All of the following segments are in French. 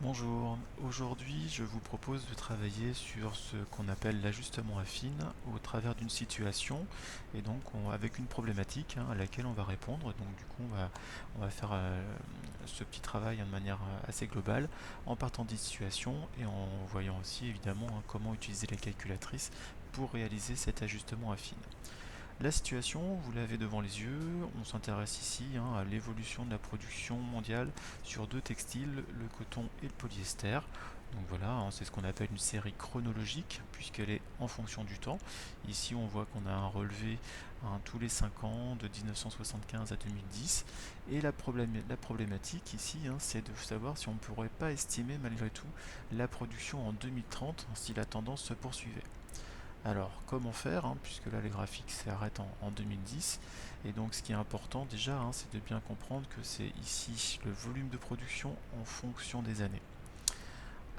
Bonjour, aujourd'hui je vous propose de travailler sur ce qu'on appelle l'ajustement affine au travers d'une situation et donc avec une problématique à laquelle on va répondre. Donc du coup on va faire ce petit travail de manière assez globale en partant des situations et en voyant aussi évidemment comment utiliser la calculatrice pour réaliser cet ajustement affine. La situation, vous l'avez devant les yeux, on s'intéresse ici à l'évolution de la production mondiale sur deux textiles, le coton et le polyester. Donc voilà, c'est ce qu'on appelle une série chronologique, puisqu'elle est en fonction du temps. Ici, on voit qu'on a un relevé tous les 5 ans, de 1975 à 2010. Et la problématique ici, c'est de savoir si on ne pourrait pas estimer malgré tout la production en 2030 si la tendance se poursuivait. Alors, comment faire, puisque là les graphiques s'arrêtent en 2010. Et donc ce qui est important déjà, c'est de bien comprendre que c'est ici le volume de production en fonction des années.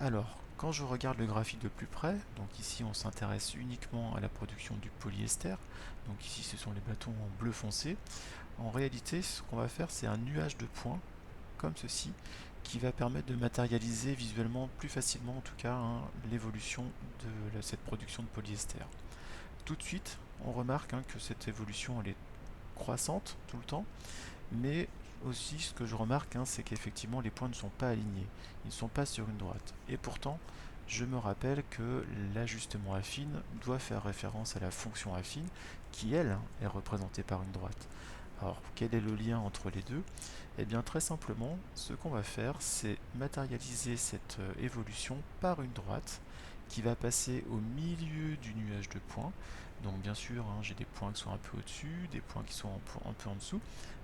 Alors, quand je regarde le graphique de plus près, donc ici on s'intéresse uniquement à la production du polyester, donc ici ce sont les bâtons en bleu foncé. En réalité, ce qu'on va faire, c'est un nuage de points, comme ceci, qui va permettre de matérialiser visuellement plus facilement en tout cas l'évolution de cette production de polyester. Tout de suite, on remarque que cette évolution elle est croissante tout le temps, mais aussi ce que je remarque, c'est qu'effectivement les points ne sont pas alignés, ils ne sont pas sur une droite. Et pourtant, je me rappelle que l'ajustement affine doit faire référence à la fonction affine qui, elle, est représentée par une droite. Alors, quel est le lien entre les deux? Eh bien, très simplement, ce qu'on va faire, c'est matérialiser cette évolution par une droite qui va passer au milieu du nuage de points. Donc, bien sûr, j'ai des points qui sont un peu au-dessus, des points qui sont un peu en dessous,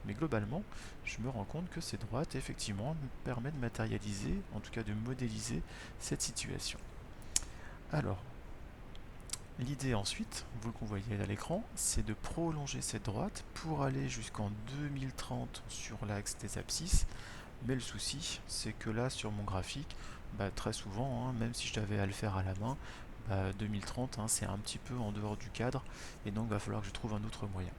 mais globalement, je me rends compte que ces droites, effectivement, me permettent de matérialiser, en tout cas de modéliser cette situation. Alors, l'idée ensuite, vous que vous voyez à l'écran, c'est de prolonger cette droite pour aller jusqu'en 2030 sur l'axe des abscisses. Mais le souci, c'est que là, sur mon graphique, très souvent, même si je devais à le faire à la main, 2030, c'est un petit peu en dehors du cadre, et donc il va falloir que je trouve un autre moyen.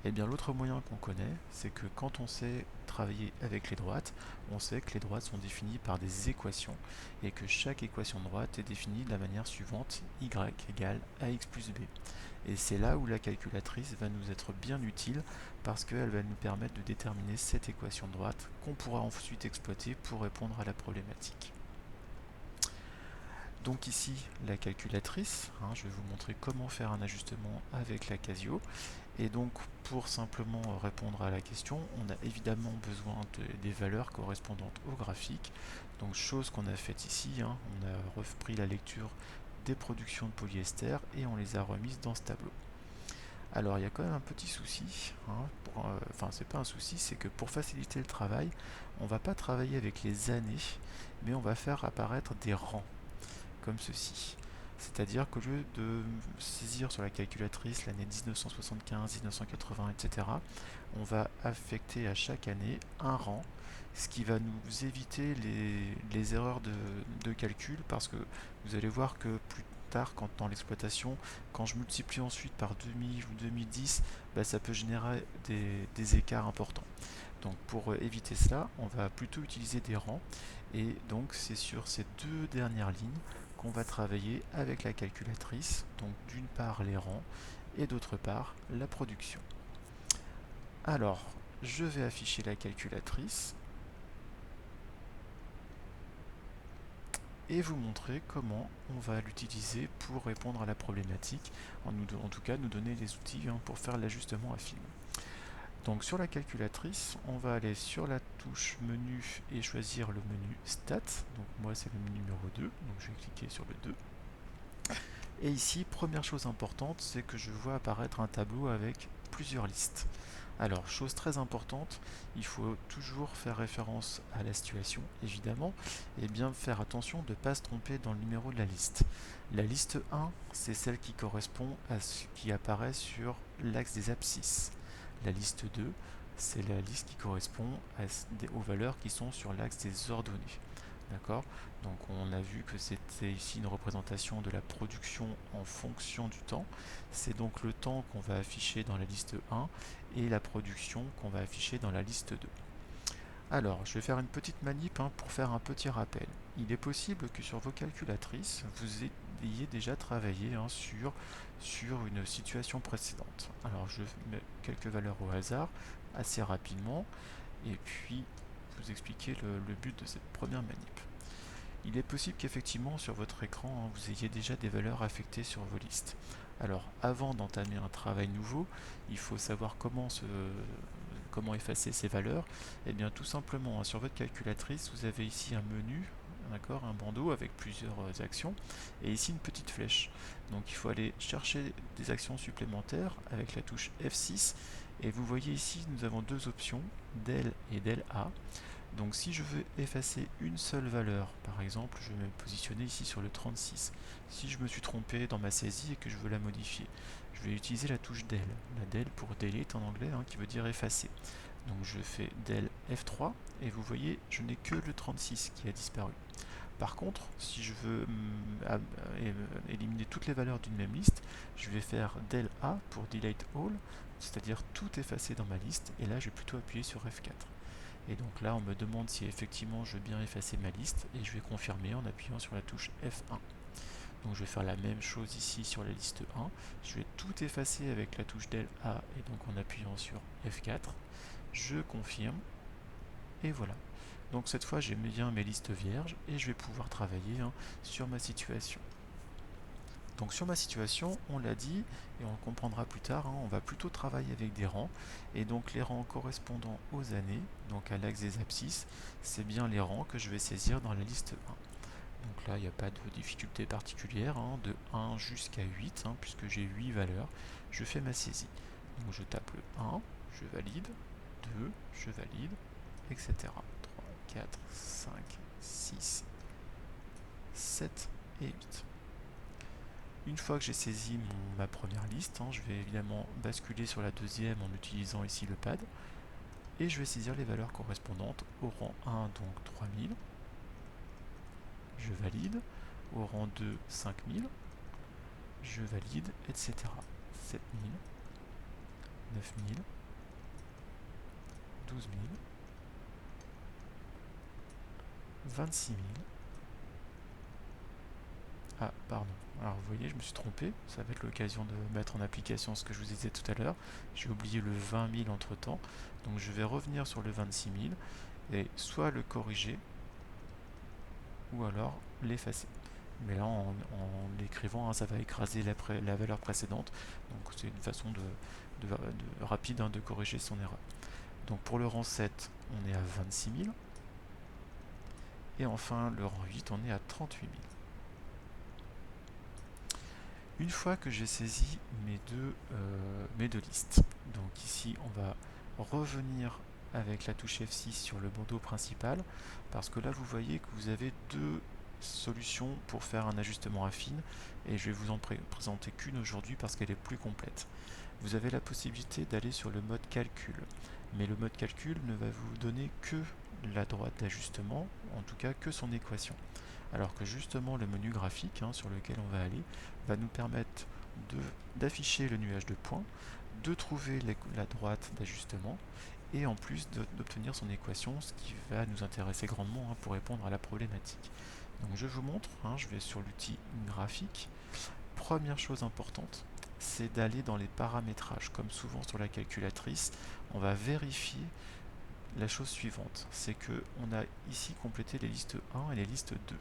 Eh bien, l'autre moyen qu'on connaît, c'est que quand on sait travailler avec les droites, on sait que les droites sont définies par des équations et que chaque équation de droite est définie de la manière suivante, y égale ax plus b. Et c'est là où la calculatrice va nous être bien utile parce qu'elle va nous permettre de déterminer cette équation de droite qu'on pourra ensuite exploiter pour répondre à la problématique. Donc ici, la calculatrice, je vais vous montrer comment faire un ajustement avec la Casio. Et donc, pour simplement répondre à la question, on a évidemment besoin des valeurs correspondantes au graphique. Donc, chose qu'on a faite ici, on a repris la lecture des productions de polyester et on les a remises dans ce tableau. Alors, il y a quand même un petit souci, enfin, c'est pas un souci, c'est que pour faciliter le travail, on ne va pas travailler avec les années, mais on va faire apparaître des rangs comme ceci. C'est-à-dire qu'au lieu de saisir sur la calculatrice l'année 1975, 1980, etc., on va affecter à chaque année un rang, ce qui va nous éviter les erreurs de calcul, parce que vous allez voir que plus tard, quand dans l'exploitation, quand je multiplie ensuite par 2000 ou 2010, ça peut générer des écarts importants. Donc pour éviter cela, on va plutôt utiliser des rangs, et donc c'est sur ces deux dernières lignes qu'on va travailler avec la calculatrice, donc d'une part les rangs et d'autre part la production. Alors, je vais afficher la calculatrice et vous montrer comment on va l'utiliser pour répondre à la problématique, en tout cas nous donner les outils pour faire l'ajustement affine. Donc sur la calculatrice, on va aller sur la touche menu et choisir le menu Stats. Donc moi c'est le menu numéro 2, donc je vais cliquer sur le 2. Et ici, première chose importante, c'est que je vois apparaître un tableau avec plusieurs listes. Alors, chose très importante, il faut toujours faire référence à la situation, évidemment, et bien faire attention de ne pas se tromper dans le numéro de la liste. La liste 1, c'est celle qui correspond à ce qui apparaît sur l'axe des abscisses. La liste 2, c'est la liste qui correspond aux valeurs qui sont sur l'axe des ordonnées. D'accord? Donc on a vu que c'était ici une représentation de la production en fonction du temps. C'est donc le temps qu'on va afficher dans la liste 1 et la production qu'on va afficher dans la liste 2. Alors, je vais faire une petite manip pour faire un petit rappel. Il est possible que sur vos calculatrices, vous ayez déjà travaillé sur une situation précédente. Alors, je mets quelques valeurs au hasard assez rapidement et puis vous expliquer le but de cette première manip. Il est possible qu'effectivement sur votre écran, vous ayez déjà des valeurs affectées sur vos listes. Alors avant d'entamer un travail nouveau, il faut savoir comment effacer ces valeurs. Et bien tout simplement, sur votre calculatrice, vous avez ici un menu, d'accord, un bandeau avec plusieurs actions, et ici une petite flèche. Donc il faut aller chercher des actions supplémentaires avec la touche F6, et vous voyez ici, nous avons deux options, del et del A. Donc si je veux effacer une seule valeur, par exemple, je vais me positionner ici sur le 36. Si je me suis trompé dans ma saisie et que je veux la modifier, je vais utiliser la touche del. La del pour delete en anglais, qui veut dire effacer. Donc je fais del F3 et vous voyez, je n'ai que le 36 qui a disparu. Par contre, si je veux éliminer toutes les valeurs d'une même liste, je vais faire del A pour delete all, c'est-à-dire tout effacer dans ma liste, et là je vais plutôt appuyer sur F4. Et donc là, on me demande si effectivement je veux bien effacer ma liste et je vais confirmer en appuyant sur la touche F1. Donc je vais faire la même chose ici sur la liste 1. Je vais tout effacer avec la touche del A et donc en appuyant sur F4. Je confirme et voilà. Donc cette fois, j'ai bien mes listes vierges et je vais pouvoir travailler sur ma situation. Donc sur ma situation, on l'a dit, et on le comprendra plus tard, on va plutôt travailler avec des rangs, et donc les rangs correspondant aux années, donc à l'axe des abscisses, c'est bien les rangs que je vais saisir dans la liste 1. Donc là, il n'y a pas de difficulté particulière, de 1 jusqu'à 8, puisque j'ai 8 valeurs, je fais ma saisie. Donc je tape le 1, je valide, 2, je valide, etc. 3, 4, 5, 6, 7 et 8. Une fois que j'ai saisi ma première liste, je vais évidemment basculer sur la deuxième en utilisant ici le pad, et je vais saisir les valeurs correspondantes au rang 1, donc 3000, je valide, au rang 2, 5000, je valide, etc. 7000, 9000, 12000, 26000. Ah, pardon. Alors vous voyez, je me suis trompé. Ça va être l'occasion de mettre en application ce que je vous disais tout à l'heure. J'ai oublié le 20 000 entre temps. Donc je vais revenir sur le 26 000 et soit le corriger ou alors l'effacer. Mais là, en l'écrivant, ça va écraser la valeur précédente. Donc c'est une façon rapide de corriger son erreur. Donc pour le rang 7, on est à 26 000. Et enfin, le rang 8, on est à 38 000. Une fois que j'ai saisi mes deux listes, donc ici on va revenir avec la touche F6 sur le bandeau principal, parce que là vous voyez que vous avez deux solutions pour faire un ajustement affine, et je vais vous en présenter qu'une aujourd'hui parce qu'elle est plus complète. Vous avez la possibilité d'aller sur le mode calcul, mais le mode calcul ne va vous donner que la droite d'ajustement, en tout cas que son équation. Alors que justement le menu graphique sur lequel on va aller va nous permettre d'afficher le nuage de points, de trouver la droite d'ajustement et en plus d'obtenir son équation, ce qui va nous intéresser grandement pour répondre à la problématique. Donc je vous montre, je vais sur l'outil graphique. Première chose importante, c'est d'aller dans les paramétrages. Comme souvent sur la calculatrice, on va vérifier la chose suivante, c'est que on a ici complété les listes 1 et les listes 2.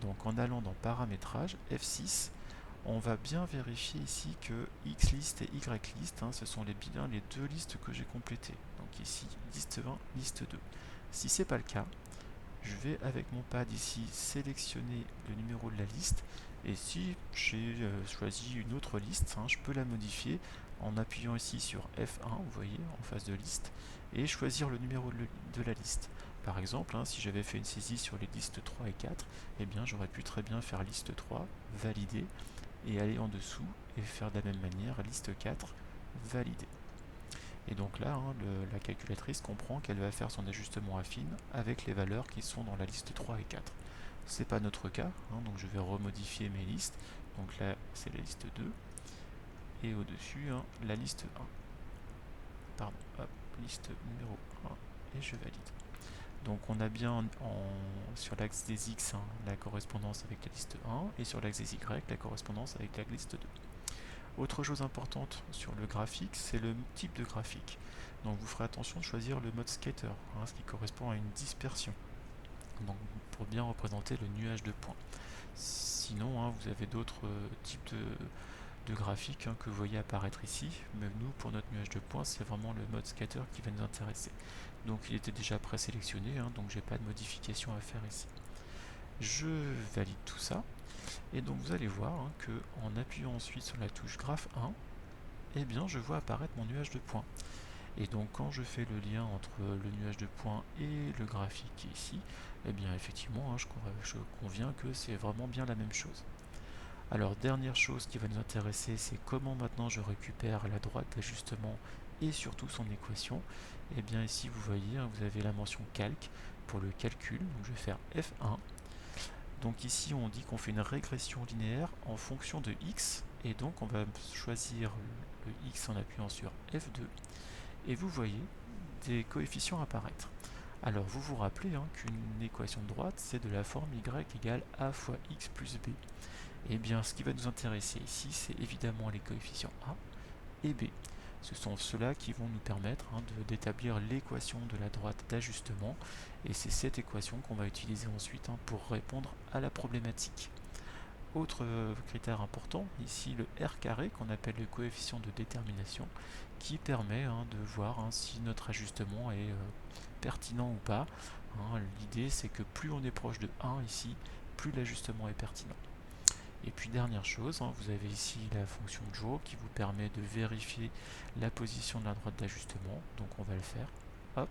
Donc en allant dans paramétrage, F6, on va bien vérifier ici que Xlist et Ylist, ce sont bien les deux listes que j'ai complétées. Donc ici, liste 1, liste 2. Si ce n'est pas le cas, je vais avec mon pad ici sélectionner le numéro de la liste, et si j'ai choisi une autre liste, je peux la modifier en appuyant ici sur F1, vous voyez, en face de liste, et choisir le numéro de la liste. Par exemple, si j'avais fait une saisie sur les listes 3 et 4, eh bien j'aurais pu très bien faire liste 3, valider, et aller en dessous et faire de la même manière liste 4, valider. Et donc là, la calculatrice comprend qu'elle va faire son ajustement affine avec les valeurs qui sont dans la liste 3 et 4. Ce n'est pas notre cas, donc je vais remodifier mes listes. Donc là, c'est la liste 2. Et au-dessus, la liste 1. Pardon, hop, liste numéro 1. Et je valide. Donc on a bien sur l'axe des X la correspondance avec la liste 1 et sur l'axe des Y la correspondance avec la liste 2. Autre chose importante sur le graphique, c'est le type de graphique. Donc vous ferez attention de choisir le mode scatter, ce qui correspond à une dispersion, donc pour bien représenter le nuage de points. Sinon, vous avez d'autres types de graphiques que vous voyez apparaître ici, mais nous, pour notre nuage de points, c'est vraiment le mode scatter qui va nous intéresser. Donc il était déjà présélectionné, donc j'ai pas de modification à faire ici. Je valide tout ça, et donc vous allez voir que en appuyant ensuite sur la touche Graph 1, eh bien je vois apparaître mon nuage de points. Et donc quand je fais le lien entre le nuage de points et le graphique qui est ici, eh bien effectivement je conviens que c'est vraiment bien la même chose. Alors dernière chose qui va nous intéresser, c'est comment maintenant je récupère la droite d'ajustement et surtout son équation. Et bien ici vous voyez, vous avez la mention calque pour le calcul, donc je vais faire F1. Donc ici on dit qu'on fait une régression linéaire en fonction de x, et donc on va choisir le x en appuyant sur F2, et vous voyez des coefficients apparaître. Alors vous vous rappelez qu'une équation de droite c'est de la forme y égale a fois x plus b. Et bien ce qui va nous intéresser ici c'est évidemment les coefficients a et b. Ce sont ceux-là qui vont nous permettre d'établir l'équation de la droite d'ajustement, et c'est cette équation qu'on va utiliser ensuite pour répondre à la problématique. Autre critère important, ici le R carré qu'on appelle le coefficient de détermination, qui permet de voir si notre ajustement est pertinent ou pas. L'idée c'est que plus on est proche de 1 ici, plus l'ajustement est pertinent. Et puis dernière chose, vous avez ici la fonction Joe qui vous permet de vérifier la position de la droite d'ajustement, donc on va le faire, hop,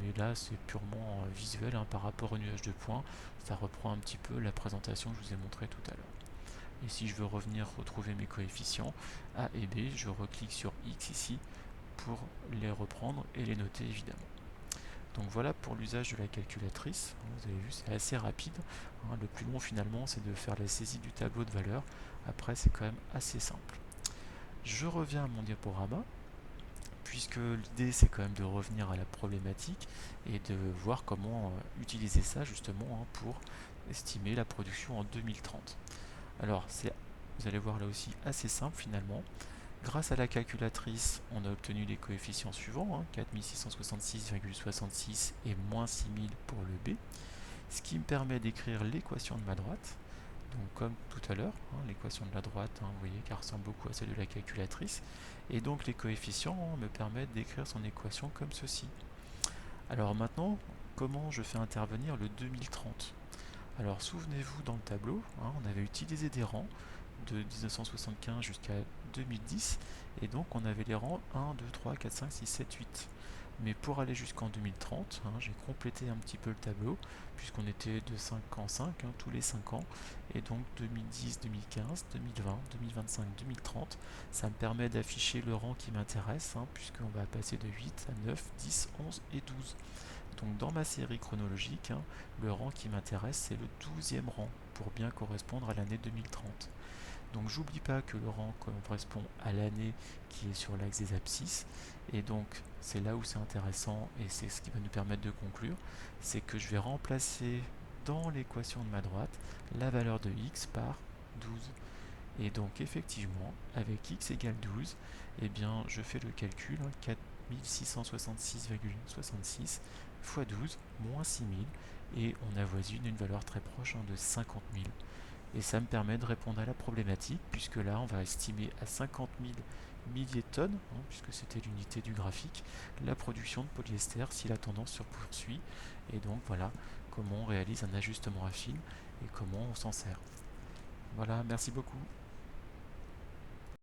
mais là c'est purement visuel par rapport au nuage de points, ça reprend un petit peu la présentation que je vous ai montré tout à l'heure. Et si je veux revenir retrouver mes coefficients A et B, je reclique sur X ici pour les reprendre et les noter évidemment. Donc voilà pour l'usage de la calculatrice. Vous avez vu, c'est assez rapide. Le plus long finalement, c'est de faire la saisie du tableau de valeurs. Après, c'est quand même assez simple. Je reviens à mon diaporama, puisque l'idée c'est quand même de revenir à la problématique et de voir comment utiliser ça justement pour estimer la production en 2030. Alors, vous allez voir là aussi assez simple finalement. Grâce à la calculatrice, on a obtenu les coefficients suivants, 4666,66 et moins 6000 pour le B, ce qui me permet d'écrire l'équation de ma droite. Donc comme tout à l'heure, l'équation de la droite, vous voyez qu'elle ressemble beaucoup à celle de la calculatrice, et donc les coefficients me permettent d'écrire son équation comme ceci. Alors maintenant, comment je fais intervenir le 2030? Alors souvenez-vous, dans le tableau, on avait utilisé des rangs de 1975 jusqu'à 2010, et donc on avait les rangs 1, 2, 3, 4, 5, 6, 7, 8. Mais pour aller jusqu'en 2030, j'ai complété un petit peu le tableau, puisqu'on était de 5 en 5, tous les 5 ans, et donc 2010, 2015, 2020, 2025, 2030, ça me permet d'afficher le rang qui m'intéresse, puisqu'on va passer de 8 à 9, 10, 11 et 12. Donc dans ma série chronologique, le rang qui m'intéresse c'est le 12e rang, pour bien correspondre à l'année 2030. Donc j'oublie pas que le rang correspond à l'année qui est sur l'axe des abscisses, et donc c'est là où c'est intéressant, et c'est ce qui va nous permettre de conclure, c'est que je vais remplacer dans l'équation de ma droite la valeur de x par 12. Et donc effectivement, avec x égale 12, eh bien je fais le calcul, 4666,66 fois 12 moins 6000, et on avoisine une valeur très proche de 50 000. Et ça me permet de répondre à la problématique, puisque là on va estimer à 50 000 milliers de tonnes, puisque c'était l'unité du graphique, la production de polyester si la tendance se poursuit. Et donc voilà comment on réalise un ajustement affine et comment on s'en sert. Voilà, merci beaucoup.